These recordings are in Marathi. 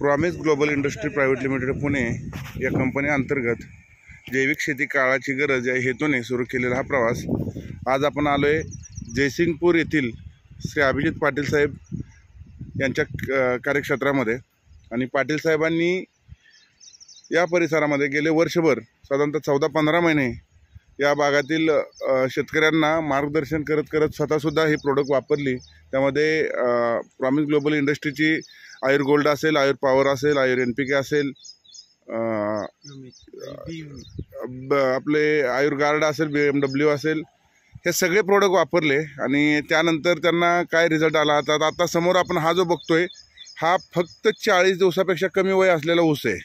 Promise global industry private limited Pune या कंपनी अंतर्गत जैविक शेती काळाची गरज या हेतूने सुरू केलेला हा प्रवास आज आपण आलो आहे जयसिंगपूर येथील श्री अभिजित पाटील साहेब यांच्या कार्यक्षेत्रामध्ये। आणि पाटील साहेबांनी या परिसरामध्ये गेले वर्षभर साधारणतः 14-15 महिने या भागातील शेतकऱ्यांना मार्गदर्शन करत स्वतःसुद्धा हे प्रोडक्ट वापरली। त्यामध्ये प्रॉमिस ग्लोबल इंडस्ट्रीची आयुर गोल्ड असेल, आयुर पॉवर असेल, आयुर NPK असेल, आपले आयुर गार्ड असेल, BMW असेल, हे सगळे प्रोडक्ट वापरले। आणि त्यानंतर त्यांना काय रिझल्ट आला आता समोर आपण हा जो बघतोय हा फक्त 40 दिवसापेक्षा कमी वय असलेला ऊस आहे।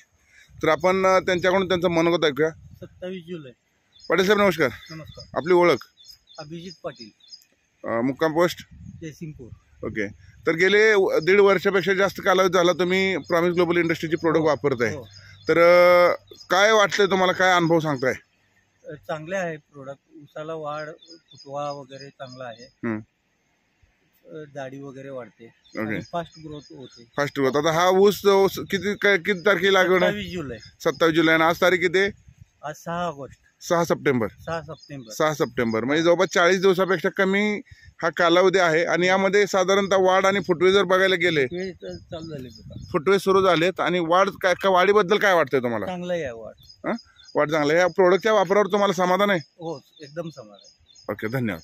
तर आपण त्यांच्याकडून त्यांचं मनोगत ऐकूया। 27 जुलै। पाटील साहेब नमस्कार। नमस्कार। आपली ओळख? अभिजित पाटील, मुक्काम पोस्ट जयसिंगपूर। ओके। तर गेले 1.5 वर्षापेक्षा जास्त कालावधी झाला तुम्ही प्रॉमिस ग्लोबल इंडस्ट्रीची प्रोडक्ट वापरताय। तर काय वाटतंय तुम्हाला, काय अनुभव सांगताय? चांगले आहे प्रोडक्ट। ऊसाला वाढ, फुटवा वगैरे चांगला आहे, दाढी वगैरे वाढते, फास्ट ग्रोथ होते। Fast growth. आता हा ऊस किती तारखेला लागवड आहे? 27 जुलै। 27 जुलै। आणि आज तारीख किती? आज 6 ऑगस्ट। 6 सप्टेंबर। 6 सप्टेंबर म्हणजे जवळपास 40 दिवसापेक्षा कमी हा कालावधी आहे। आणि यामध्ये साधारणतः वाढ आणि फुटवे जर बघायला गेले, चालू झाले, फुटवे सुरू झालेत। आणि वाढ काय वाढीबद्दल काय वाटतंय तुम्हाला? चांगलं आहे वाढ। वाढ चांगलं आहे। या प्रोडक्टच्या वापरावर तुम्हाला समाधान आहे? हो, एकदम समाधान आहे। ओके, धन्यवाद।